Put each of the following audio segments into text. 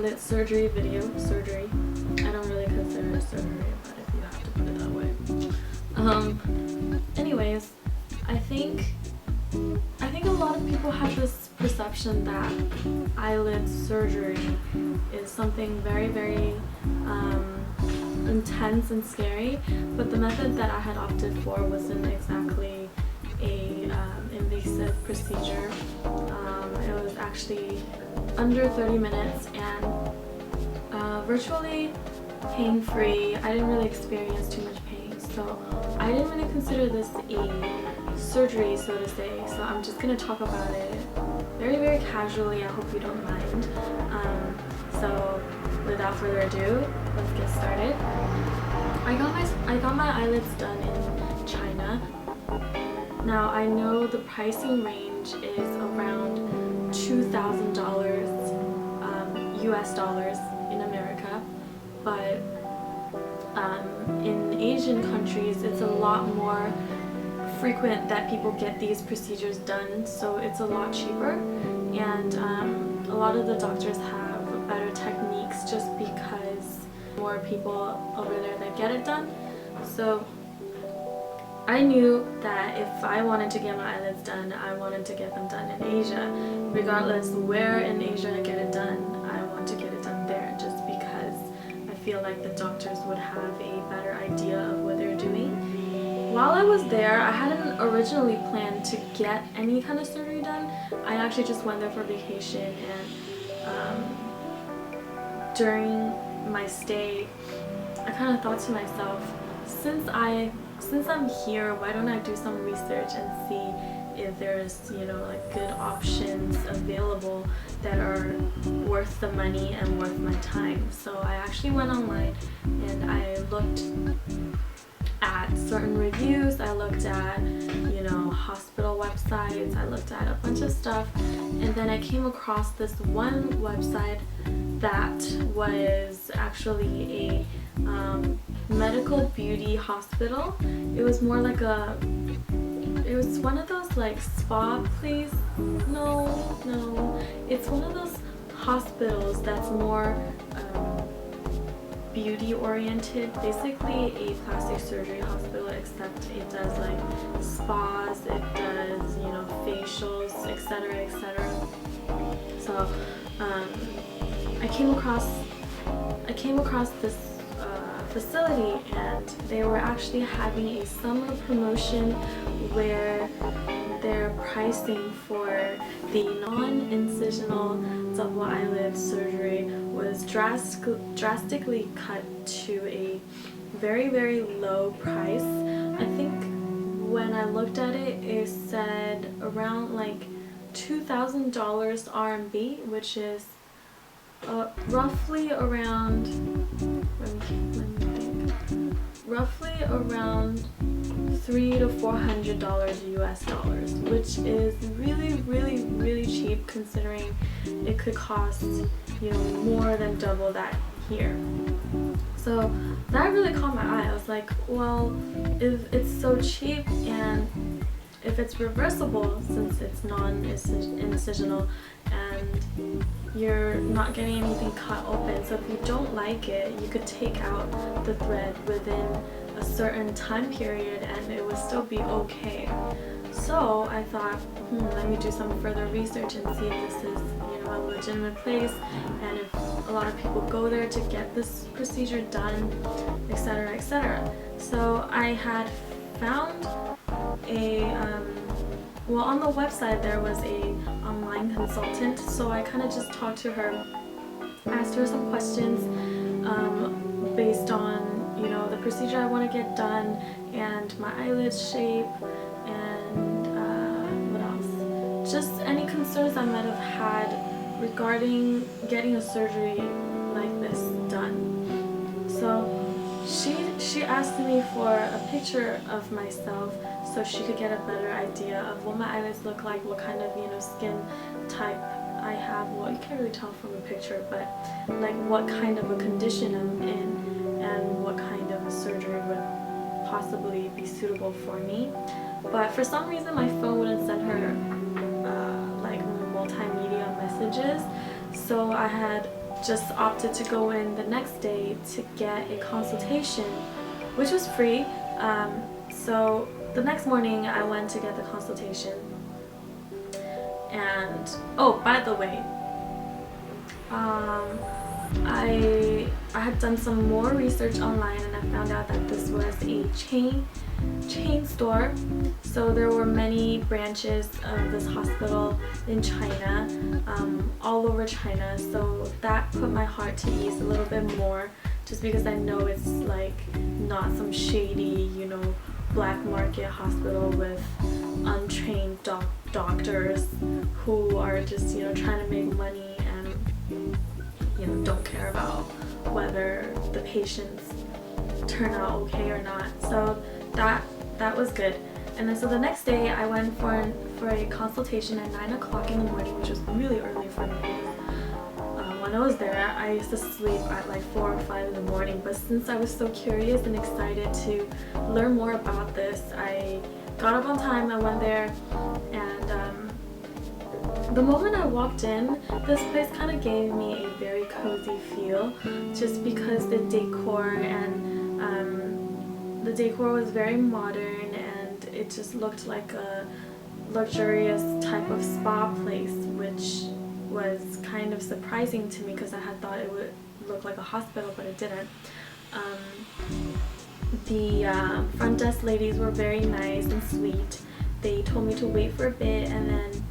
eyelid surgery video. Surgery. I don't really consider it surgery, but if you have to put it that way. Anyways, I think a lot of people have this perception that eyelid surgery is something very, very intense and scary, but the method that I had opted for wasn't exactly a invasive procedure. It was actually under 30 minutes and virtually pain-free. I didn't really experience too much pain, so I didn't really consider this a surgery, so to say. So I'm just gonna talk about it very, very casually. I hope you don't mind. So without further ado, let's get started. I got my eyelids done in China. Now I know the pricing range is around $2,000 US dollars in America, but in Asian countries it's a lot more frequent that people get these procedures done, so it's a lot cheaper, and a lot of the doctors have better techniques just because more people over there that get it done. So I knew that if I wanted to get my eyelids done, I wanted to get them done in Asia. Regardless where in Asia I get it done, I want to get it done there, just because I feel like the doctors would have a better idea of what they're doing. While I was there, I hadn't originally planned to get any kind of surgery done. I actually just went there for vacation, and during my stay, I kind of thought to myself, since I'm here, why don't I do some research and see if there's, you know, like good options available that are worth the money and worth my time. So I actually went online and I looked at certain reviews, I looked at, you know, hospital websites, I looked at a bunch of stuff, and then I came across this one website that was actually a medical beauty hospital. It was more like it was one of those like spa place. No, it's one of those hospitals that's more beauty oriented, basically a plastic surgery hospital, except it does like spas, it does, you know, facials, etc., etc. So I came across this facility, and they were actually having a summer promotion where their pricing for the non-incisional double eyelid surgery was drastically cut to a very, very low price. I think when I looked at it, it said around like $2,000 RMB, which is roughly around, roughly around $300 to $400 US dollars, which is really, really, really cheap considering it could cost, you know, more than double that here. So that really caught my eye. I was like, well, if it's so cheap and if it's reversible, since it's non-incisional and you're not getting anything cut open, so if you don't like it, you could take out the thread within a certain time period and it would still be okay. So I thought, let me do some further research and see if this is, you know, a legitimate place and if a lot of people go there to get this procedure done, etc., etc. So I had found well, on the website there was a online consultant, so I kind of just talked to her, asked her some questions based on, you know, the procedure I want to get done and my eyelid shape and what else, just any concerns I might have had regarding getting a surgery like this done. So she asked me for a picture of myself so she could get a better idea of what my eyelids look like, what kind of, you know, skin type I have. Well, you can't really tell from a picture, but like what kind of a condition I'm in and what kind of a surgery would possibly be suitable for me. But for some reason my phone wouldn't send her like multimedia messages, so I had just opted to go in the next day to get a consultation, which was free. So the next morning I went to get the consultation, and oh, by the way, I had done some more research online, and I found out that this was a chain store. So there were many branches of this hospital in China, all over China. So that put my heart to ease a little bit more, just because I know it's like not some shady, you know, black market hospital with untrained doctors who are just, you know, trying to make money and, you know, don't care about whether the patients turn out okay or not. So that was good. And then so the next day I went for a consultation at 9 o'clock in the morning, which was really early for me. When I was there, I used to sleep at like 4 or 5 in the morning, but since I was so curious and excited to learn more about this, I got up on time. I went there, and the moment I walked in, this place kind of gave me a very cozy feel, just because the decor was very modern, and it just looked like a luxurious type of spa place, which was kind of surprising to me because I had thought it would look like a hospital, but it didn't. The front desk ladies were very nice and sweet. They told me to wait for a bit, and then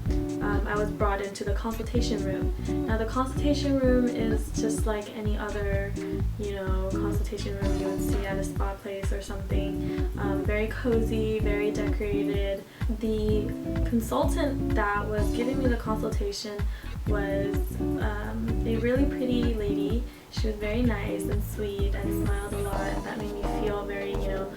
I was brought into the consultation room. Now the consultation room is just like any other, you know, consultation room you would see at a spa place or something. Very cozy, very decorated. The consultant that was giving me the consultation was a really pretty lady. She was very nice and sweet and smiled a lot. That made me feel very, you know,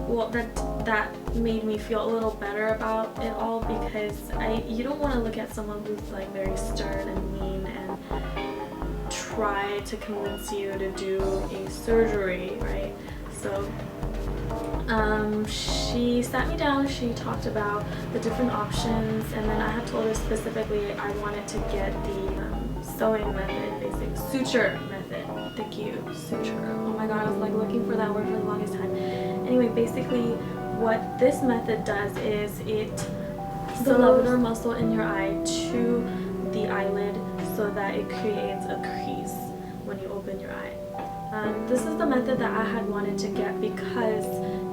well, that made me feel a little better about it all, because you don't want to look at someone who's like very stern and mean and try to convince you to do a surgery, right? So she sat me down, she talked about the different options, and then I had told her specifically I wanted to get the sewing method, basic suture method. Thank you, suture. Oh my god, I was like looking for that word for the longest time. Anyway, basically what this method does is it the levator muscle in your eye to the eyelid so that it creates a crease when you open your eye. This is the method that I had wanted to get because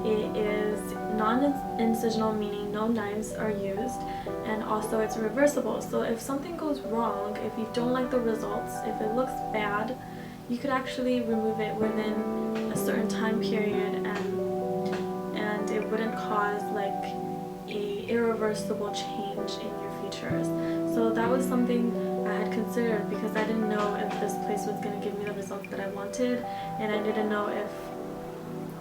it is non-incisional, meaning no knives are used, and also it's reversible. So if something goes wrong, if you don't like the results, if it looks bad, you could actually remove it within a certain time period, and it wouldn't cause like a irreversible change in your features. So that was something I had considered because I didn't know if this place was going to give me the results that I wanted, and I didn't know if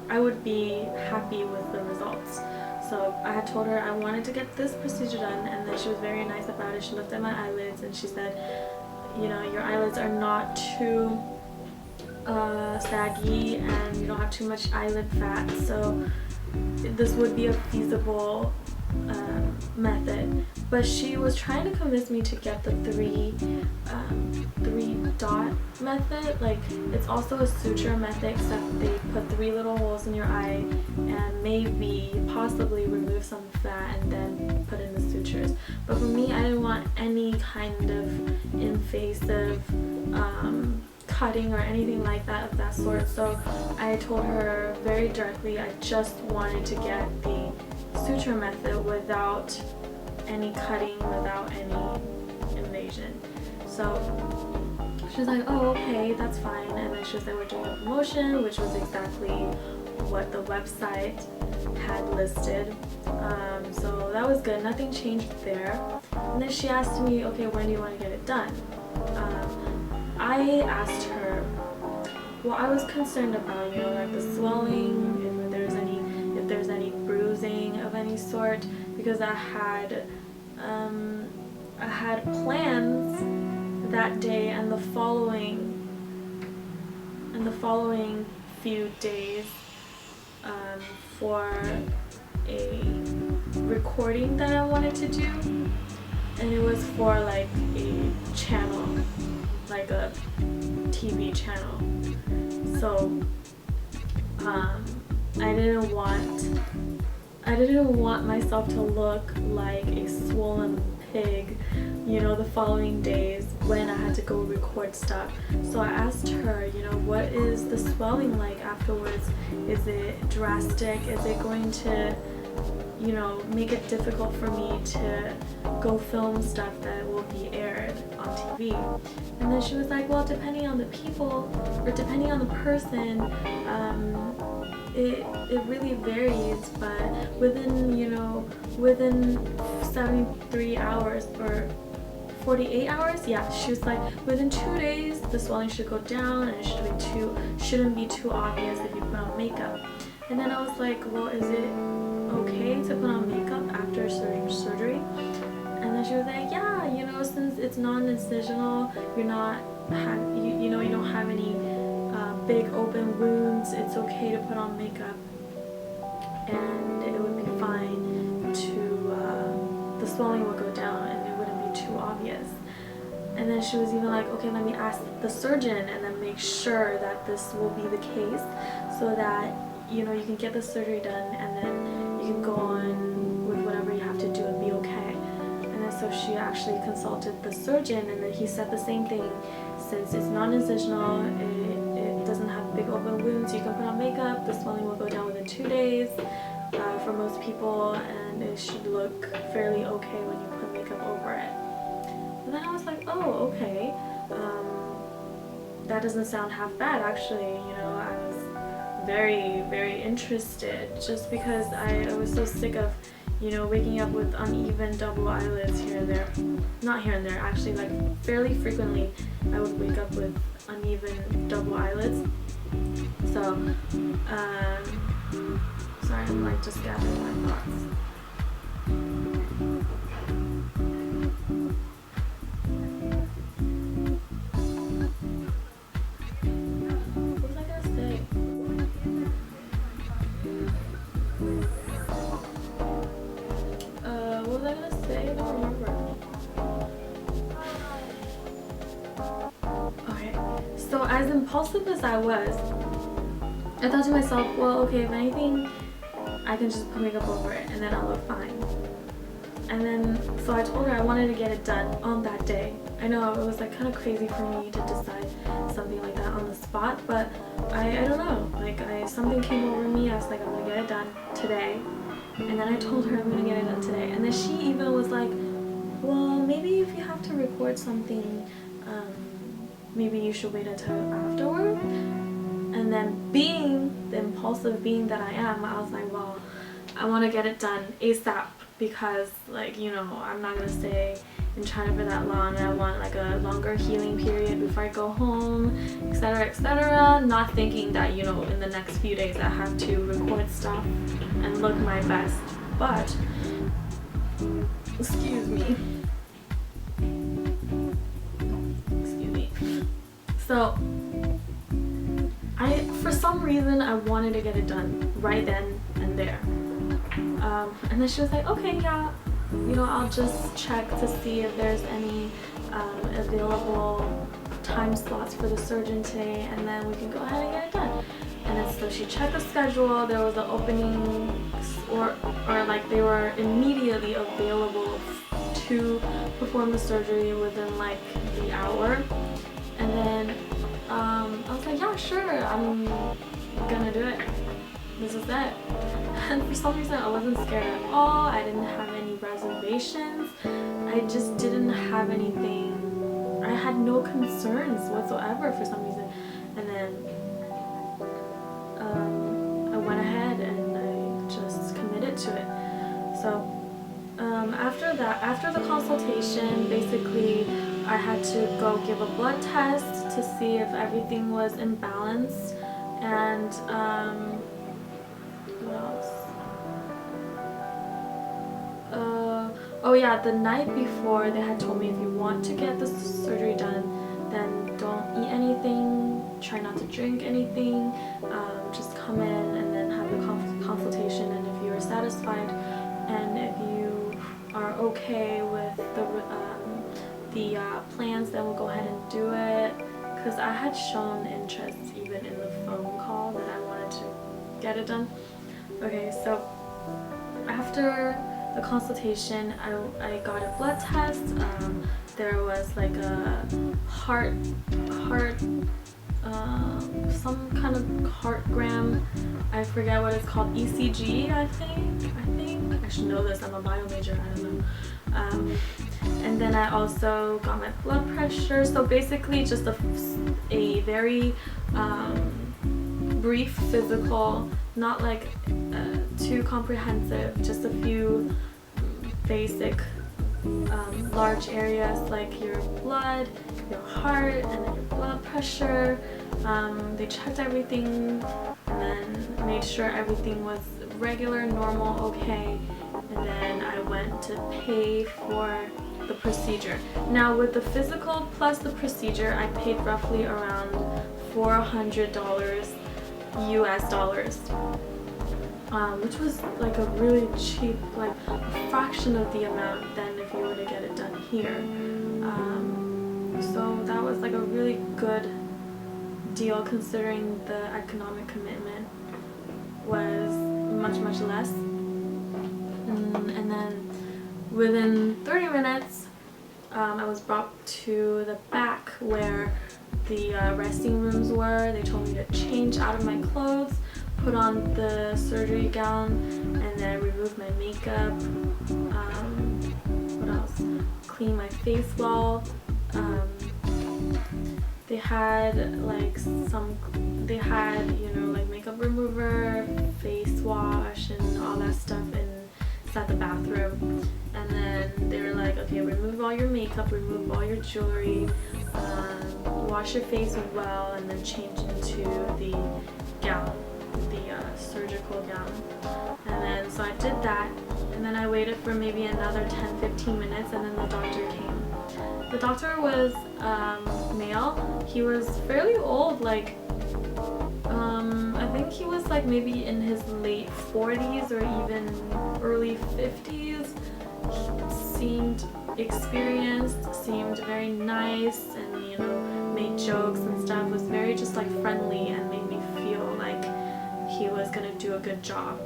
I would be happy with the results. So I had told her I wanted to get this procedure done, and then she was very nice about it. She looked at my eyelids and she said, you know, your eyelids are not too saggy and you don't have too much eyelid fat, so this would be a feasible method. But she was trying to convince me to get the three dot method. Like, it's also a suture method, except they put 3 little holes in your eye and maybe possibly remove some fat and then put in the sutures. But for me, I didn't want any kind of invasive cutting or anything like that of that sort. So I told her very directly I just wanted to get the suture method without any cutting, without any invasion. So she was like, oh, okay, that's fine. And then she was like, we're doing a promotion, which was exactly what the website had listed. So that was good. Nothing changed there. And then she asked me, okay, when do you want to get it done? I asked her, well, I was concerned about, you know, like the swelling, if there's any bruising of any sort, because I had plans that day and the following few days for a recording that I wanted to do. and it was for like a channel, like a TV channel. So I didn't want myself to look like a swollen pig, you know, the following days when I had to go record stuff. So I asked her, you know, what is the swelling like afterwards? Is it drastic? Is it going to, you know, make it difficult for me to go film stuff that will be aired on TV? And then she was like, well, depending on the people, or depending on the person, it really varies, but within 73 hours or 48 hours, yeah, she was like, within 2 days the swelling should go down, and it shouldn't be too obvious if you put on makeup. And then I was like, well, is it okay to put on makeup after surgery? And then she was like, yeah, you know, since it's non-incisional, you don't have any big open wounds, it's okay to put on makeup, and it would be fine the swelling would go down and it wouldn't be too obvious. And then she was even like, okay, let me ask the surgeon and then make sure that this will be the case, so that, you know, you can get the surgery done and then you can go on with whatever you have to do and be okay. And then so she actually consulted the surgeon, and then he said the same thing. Since it's non-incisional, it doesn't have big open wounds, you can put on makeup, the swelling will go down within 2 days for most people, and it should look fairly okay when you put makeup over it. And then I was like, oh, okay, that doesn't sound half bad actually. You know, I was very, very interested, just because I was so sick of, you know, waking up with uneven double eyelids here and there. Not here and there, actually, like fairly frequently I would wake up with uneven double eyelids. So, sorry, I'm like just gathering my thoughts. What was I gonna say? What was I gonna say? I don't remember. Okay, so as impulsive as I was, I thought to myself, well, okay, if anything, I can just put makeup over it and then I'll look fine. And then, so I told her I wanted to get it done on that day. I know it was like kind of crazy for me to decide something like that on the spot, but I don't know, like something came over me. I was like, I'm gonna get it done today. And then I told her I'm gonna get it done today. And then she even was like, well, maybe if you have to record something, maybe you should wait until afterward. And then, being the impulsive being that I am, I was like, well, I want to get it done ASAP, because, like, you know, I'm not going to stay in China for that long, and I want like a longer healing period before I go home, etc., etc. Not thinking that, you know, in the next few days I have to record stuff and look my best. But, excuse me. So, for some reason, I wanted to get it done right then and there. And then she was like, okay, yeah, you know, I'll just check to see if there's any available time slots for the surgeon today, and then we can go ahead and get it done. And then so she checked the schedule. There was an opening, or like they were immediately available to perform the surgery within like the hour. And then I was like, yeah, sure, I'm gonna do it. This is it. And for some reason I wasn't scared at all. I didn't have any reservations. I just didn't have anything. I had no concerns whatsoever for some reason. And then I went ahead and I just committed to it. So after the consultation, basically I had to go give a blood test to see if everything was in balance, and what else? Oh yeah, the night before they had told me, if you want to get the surgery done, then don't eat anything, try not to drink anything, just come in and then have the consultation, and if you are satisfied and if you are okay with the plans, then we'll go ahead and do it. Because I had shown interest even in the phone call that I wanted to get it done. Okay, so after the consultation, I got a blood test. There was like a heart some kind of heartgram. I forget what it's called. ECG, I think. I should know this. I'm a bio major. I don't know. And then I also got my blood pressure. So basically, just a very brief physical, not like too comprehensive. Just a few basic large areas like your blood, your heart, and then your blood pressure. They checked everything and then made sure everything was regular, normal, okay, and then I went to pay for the procedure. Now with the physical plus the procedure, I paid roughly around $400 US dollars. Which was like a really cheap, like a fraction of the amount than if you were to get it done here. So that was like a really good deal considering the economic commitment was much less. And then within 30 minutes, I was brought to the back where the resting rooms were. They told me to change out of my clothes, put on the surgery gown, and then remove my makeup. What else? Clean my face well. They had like like makeup remover, face wash, and all that stuff inside the bathroom. And then they were like, okay, remove all your makeup, remove all your jewelry, wash your face well, and then change into the gown. Surgical gown. And then so I did that, and then I waited for maybe another 10-15 minutes, and then the doctor came. The doctor was male. He was fairly old, like I think he was like maybe in his late 40s or even early 50s. He seemed experienced, seemed very nice, and made jokes and stuff. Was very just like friendly and made me feel like he was gonna do a good job,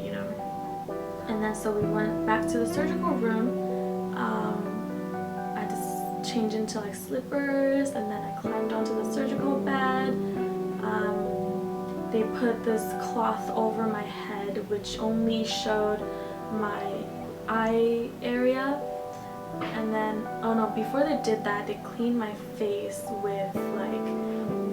And then so we went back to the surgical room. I just changed into like slippers, and then I climbed onto the surgical bed. They put this cloth over my head, which only showed my eye area. And then, oh no, before they did that, they cleaned my face with like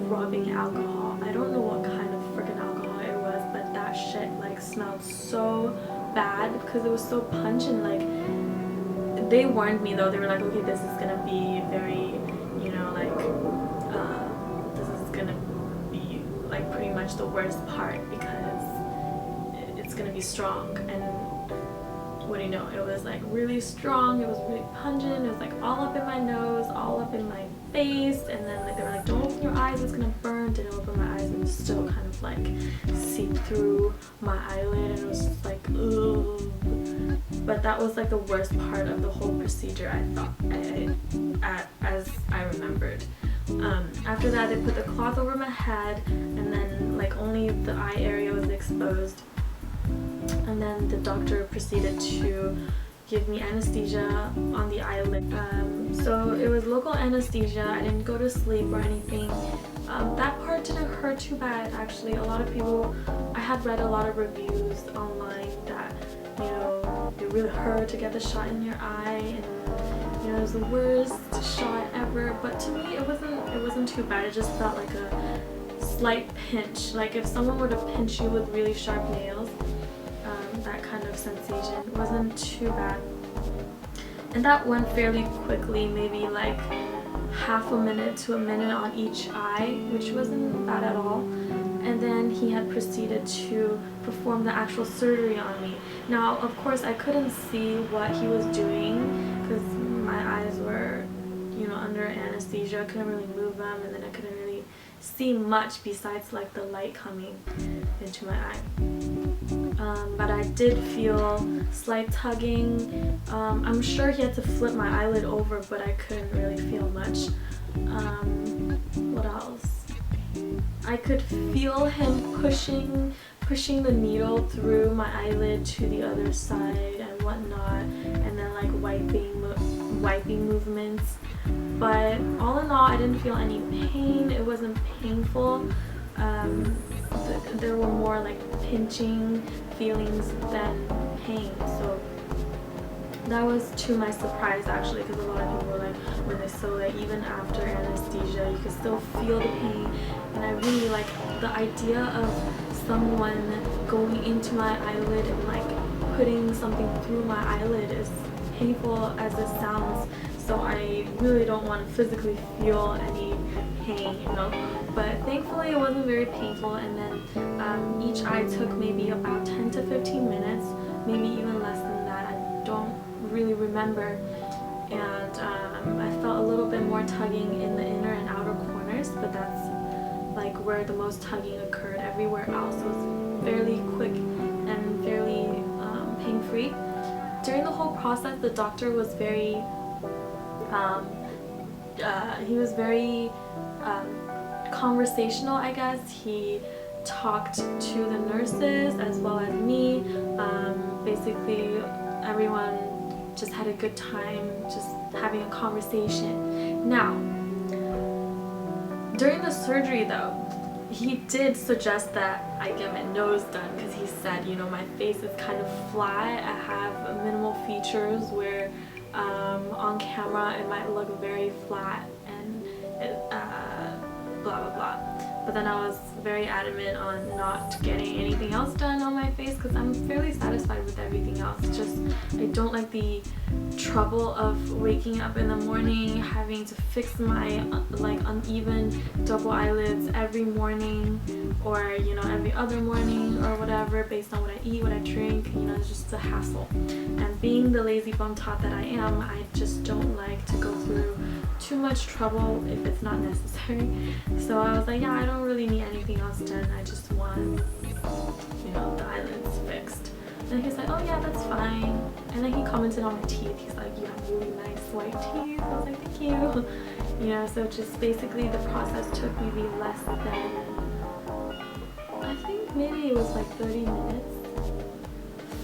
rubbing alcohol. I don't know what kind of freaking alcohol it was, but that shit like smelled so bad because it was so pungent. Like, they warned me though. They were like, okay, this is gonna be very, this is gonna be like pretty much the worst part because it's gonna be strong. And what do you know, it was like really strong, it was really pungent, it was like all up in my nose, all up in my face, and then like they were like, don't open your eyes, it's gonna burn. Didn't open my eyes, and it still kind of like seeped through my eyelid, and it was just like, ugh. But that was like the worst part of the whole procedure, I thought, as I remembered. After that, they put the cloth over my head, and then like only the eye area was exposed. And then the doctor proceeded to give me anesthesia on the eyelid. So it was local anesthesia. I didn't go to sleep or anything. That part didn't hurt too bad, actually. A lot of people, I had read a lot of reviews online that, it really hurt to get the shot in your eye, and it was the worst shot ever. But to me, it wasn't too bad. It just felt like a slight pinch, like if someone were to pinch you with really sharp nails. That kind of sensation wasn't too bad, and that went fairly quickly, maybe like half a minute to a minute on each eye, which wasn't bad at all. And then he had proceeded to perform the actual surgery on me. Now, of course, I couldn't see what he was doing because my eyes were, under anesthesia. I couldn't really move them, and then I couldn't really see much besides like the light coming into my eye. but I did feel slight tugging. I'm sure he had to flip my eyelid over, but I couldn't really feel much. What else? I could feel him pushing the needle through my eyelid to the other side and whatnot, and then like wiping movements. But all in all, I didn't feel any pain. It wasn't painful. There were more like pinching feelings than pain. So that was to my surprise, actually, because a lot of people were like, when they sew it, even after anesthesia, you can still feel the pain. And I really like the idea of someone going into my eyelid and like putting something through my eyelid, as painful as it sounds. So I really don't want to physically feel any pain, you know. But thankfully it wasn't very painful, and then each eye took maybe about 10 to 15 minutes, maybe even less than that. I don't really remember. And I felt a little bit more tugging in the inner and outer corners, but that's like where the most tugging occurred. Everywhere else was fairly quick and fairly pain-free. During the whole process, the doctor was very conversational, I guess. He talked to the nurses as well as me. Basically, everyone just had a good time just having a conversation. Now, during the surgery though, he did suggest that I get my nose done, because he said, you know, my face is kind of flat. I have minimal features where on camera it might look very flat and blah blah blah. But then I was very adamant on not getting anything else done on my face, because I'm fairly satisfied with everything else. Just I don't like the trouble of waking up in the morning, having to fix my like uneven double eyelids every morning, or you know, every other morning or whatever, based on what I eat, what I drink. You know, it's just a hassle. And being the lazy bum tot that I am, I just don't like to go through too much trouble if it's not necessary. So I was like, yeah, I don't really need anything else done. I just want, you know, the eyelids fixed. And he's like, oh yeah, that's fine. And then he commented on my teeth. He's like, you have really nice white teeth. I was like, thank you. You know, so just basically the process took maybe less than, I think maybe it was like 30 minutes.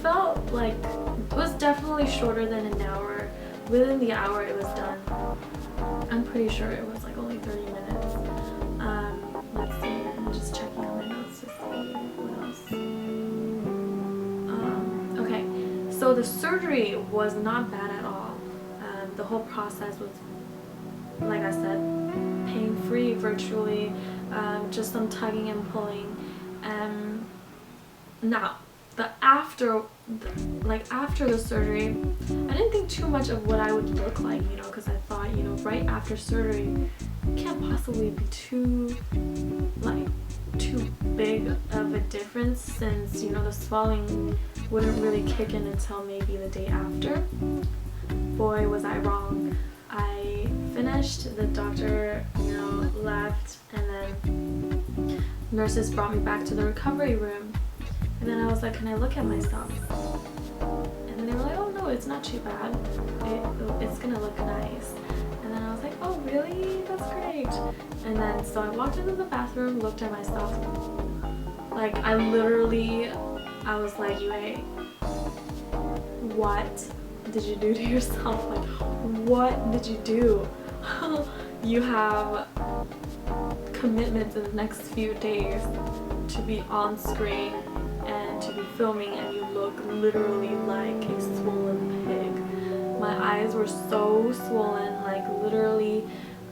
Felt like it was definitely shorter than an hour. Within the hour it was done. I'm pretty sure it was like only 30 minutes. Let's see, I'm just checking on my notes to see what else. Okay, so the surgery was not bad at all. The whole process was, like I said, pain-free virtually, just some tugging and pulling. Now, after the surgery, I didn't think too much of what I would look like, you know, because I thought, you know, right after surgery, it can't possibly be too big of a difference, since, you know, the swelling wouldn't really kick in until maybe the day after. Boy, was I wrong. I finished, the doctor, you know, left, and then nurses brought me back to the recovery room. And then I was like, can I look at myself? And then they were like, oh no, it's not too bad. It's gonna look nice. And then I was like, oh really? That's great. And then so I walked into the bathroom, looked at myself. Like I was like, wait, what did you do to yourself? Like, what did you do? You have commitments in the next few days to be on screen and to be filming, and you look literally like a swollen pig. My eyes were so swollen, like literally,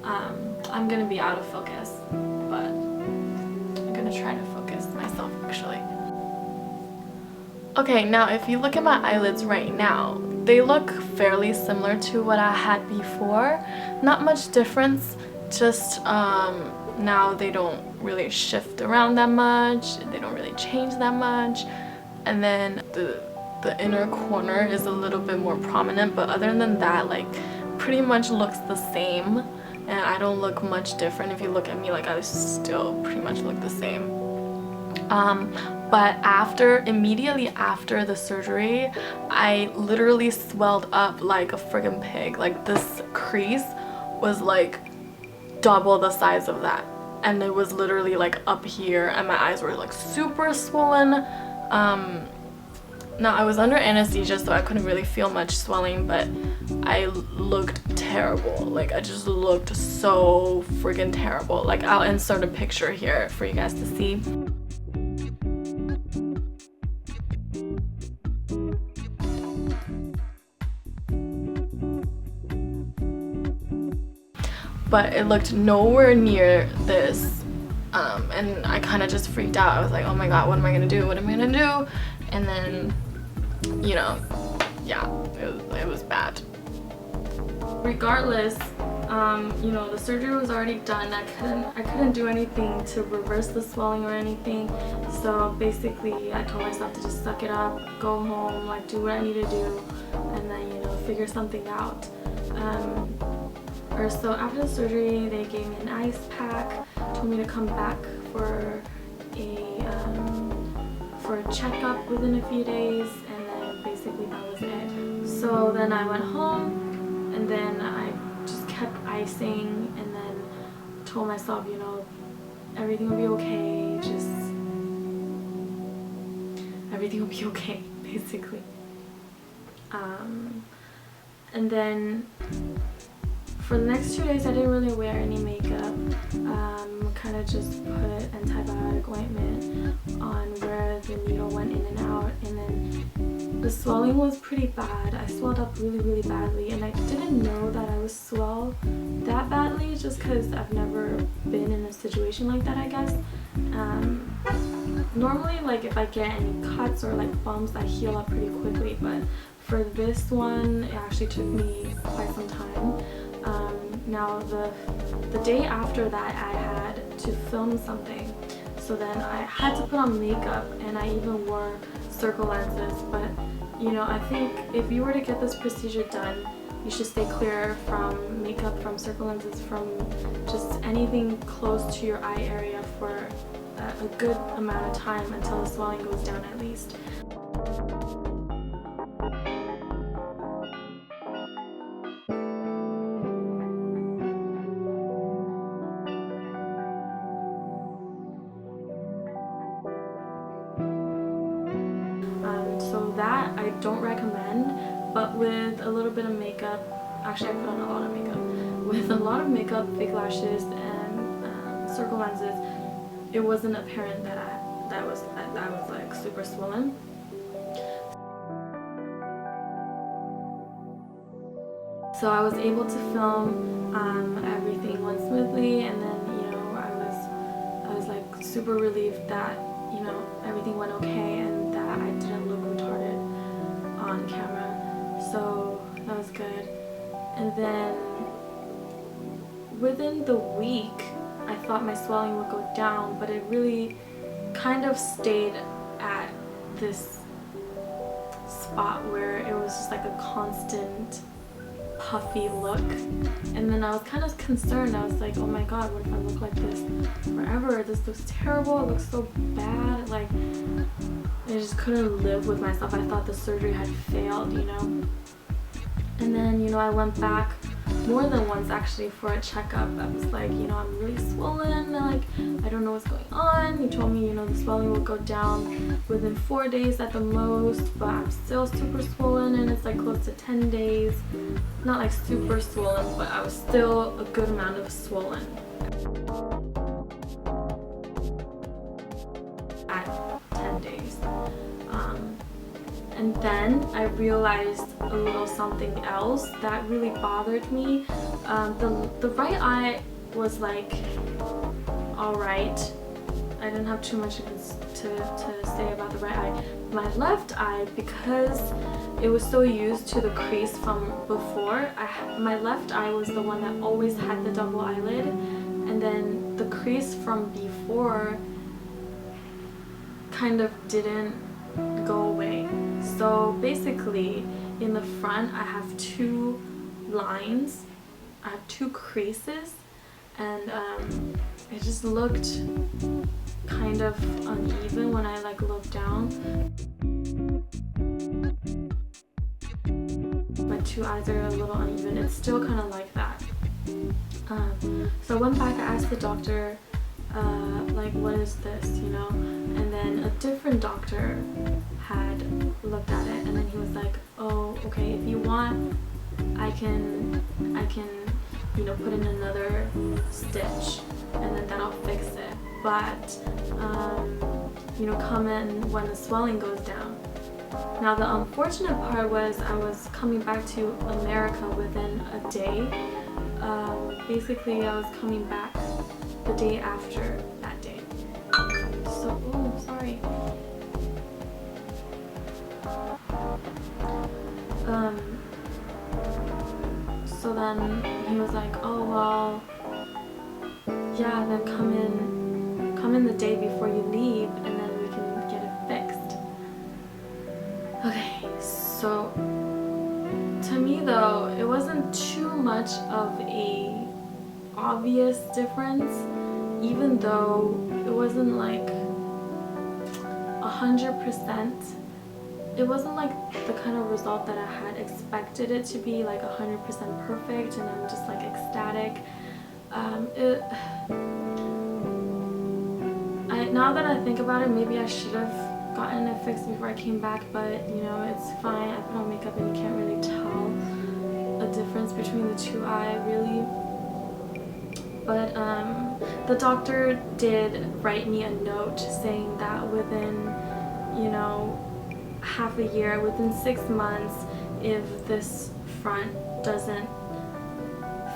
I'm gonna be out of focus, but I'm gonna try to focus myself actually. Okay, now if you look at my eyelids right now, they look fairly similar to what I had before. Not much difference, just now they don't really shift around that much, they don't really change that much, and then the inner corner is a little bit more prominent, but other than that, like, pretty much looks the same, and I don't look much different. If you look at me, like, I still pretty much look the same. But immediately after the surgery, I literally swelled up like a friggin' pig. Like, this crease was like double the size of that, and it was literally like up here, and my eyes were like super swollen. Now I was under anesthesia, so I couldn't really feel much swelling, but I looked terrible. Like, I just looked so friggin' terrible. Like, I'll insert a picture here for you guys to see. But it looked nowhere near this, and I kind of just freaked out. I was like, oh my god, what am I gonna do? What am I gonna do? And then, you know, yeah, it was bad. Regardless, you know, the surgery was already done. I couldn't do anything to reverse the swelling or anything. So basically, I told myself to just suck it up, go home, like do what I need to do, and then, you know, figure something out. So after the surgery, they gave me an ice pack, told me to come back for a checkup within a few days, and then basically that was it. So then I went home, and then I just kept icing, and then told myself, you know, everything will be okay, just everything will be okay, basically. And then for the next 2 days, I didn't really wear any makeup. Kind of just put antibiotic ointment on where the needle went in and out, and then the swelling was pretty bad. I swelled up really badly, and I didn't know that I was swelled that badly just because I've never been in a situation like that, I guess. Normally, like, if I get any cuts or like bumps, I heal up pretty quickly, but for this one, it actually took me quite some time. Now the day after that, I had to film something, so then I had to put on makeup, and I even wore circle lenses. But you know, I think if you were to get this procedure done, you should stay clear from makeup, from circle lenses, from just anything close to your eye area for a good amount of time until the swelling goes down at least. So that I don't recommend, but with a little bit of makeup, actually I put on a lot of makeup, with a lot of makeup, fake lashes, and circle lenses, it wasn't apparent that I was like super swollen. So I was able to film, everything went smoothly, and then, you know, I was like super relieved that, you know, everything went okay and that I didn't look retarded on camera. So that was good. And then within the week, I thought my swelling would go down, but it really kind of stayed at this spot where it was just like a constant puffy look. And then I was kind of concerned. I was like, oh my god, what if I look like this forever? This looks terrible, it looks so bad. Like, I just couldn't live with myself. I thought the surgery had failed, you know. And then, you know, I went back more than once actually for a checkup. I was like, you know, I'm really swollen, like I don't know what's going on. He told me, you know, the swelling will go down within 4 days at the most, but I'm still super swollen, and it's like close to 10 days. Not like super swollen, but I was still a good amount of swollen at 10 days. And then I realized a little something else that really bothered me. The right eye was like alright. I didn't have too much to say about the right eye. My left eye, because it was so used to the crease from before, my left eye was the one that always had the double eyelid, and then the crease from before kind of didn't go away. So basically, in the front, I have two lines, I have two creases, and it just looked kind of uneven when I like look down. My two eyes are a little uneven. It's still kind of like that. So I went back, I asked the doctor, like, what is this, you know? And then a different doctor had looked at it, and then he was like, oh, okay, if you want, I can, you know, put in another stitch, and then that'll fix it. But, you know, come in when the swelling goes down. Now the unfortunate part was I was coming back to America within a day. Basically I was coming back the day after that day. So, oh, sorry. So then he was like, oh well, yeah, then come in the day before you leave, and then we can get it fixed. Okay, so to me though, it wasn't too much of a obvious difference, even though it wasn't like 100%. It wasn't like the kind of result that I had expected it to be, like 100% perfect and I'm just like ecstatic. Now that I think about it, maybe I should have gotten it fixed before I came back, but you know, it's fine. I put on makeup and you can't really tell a difference between the two eyes really. But the doctor did write me a note saying that within, you know, half a year, within 6 months, if this front doesn't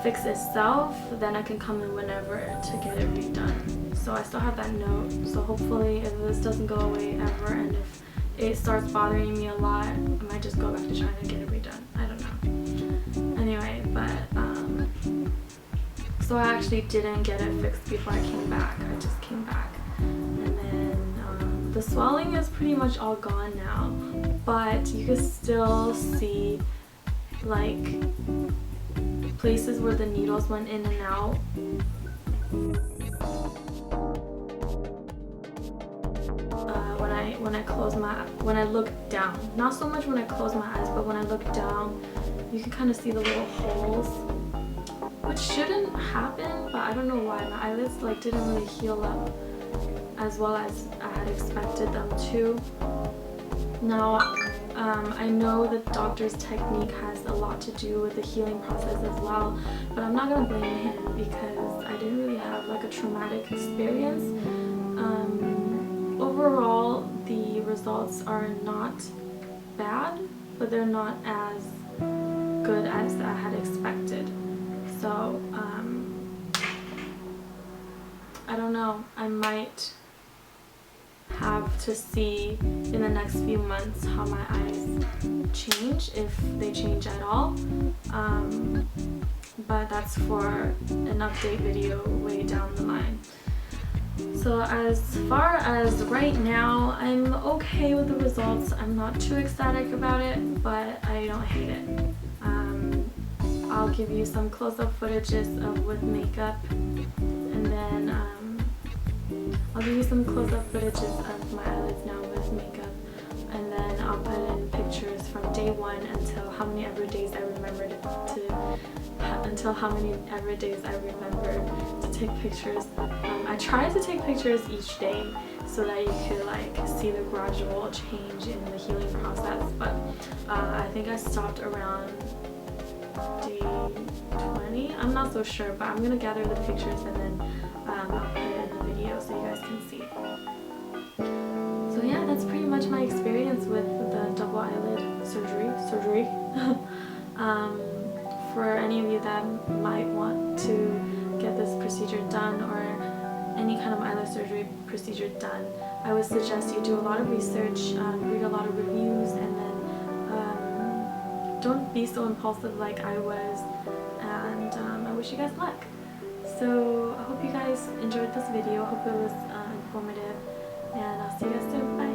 fix itself, then I can come in whenever to get it redone. So I still have that note, so hopefully if this doesn't go away ever and if it starts bothering me a lot, I might just go back to China and get it redone. I don't know. Anyway, but so I actually didn't get it fixed before I came back. I just came back, and then the swelling is pretty much all gone now, but you can still see like places where the needles went in and out. When I look down, not so much when I close my eyes, but when I look down, you can kind of see the little holes, which shouldn't happen, but I don't know why. My eyelids like didn't really heal up as well as I had expected them to. Now, I know the doctor's technique has a lot to do with the healing process as well, but I'm not gonna blame him because I didn't really have like a traumatic experience. Overall, the results are not bad, but they're not as good as I had expected. So, I don't know, I might have to see in the next few months how my eyes change, if they change at all. But that's for an update video way down the line. So as far as right now, I'm okay with the results. I'm not too ecstatic about it, but I don't hate it. I'll give you some close-up footages of with makeup, and then I'll give you some close-up footages of my eyelids now with makeup, and then I'll put in pictures from day one until how many ever days I remembered to take pictures. I tried to take pictures each day so that you could like see the gradual change in the healing process, but I think I stopped around day 20. I'm not so sure, but I'm gonna gather the pictures and then I'll put it in the video so you guys can see. So yeah, that's pretty much my experience with the double eyelid surgery. For any of you that might want to get this procedure done or any kind of eyelid surgery procedure done, I would suggest you do a lot of research, read a lot of reviews, and then don't be so impulsive like I was, and I wish you guys luck. So I hope you guys enjoyed this video. I hope it was informative, and I'll see you guys soon. Bye!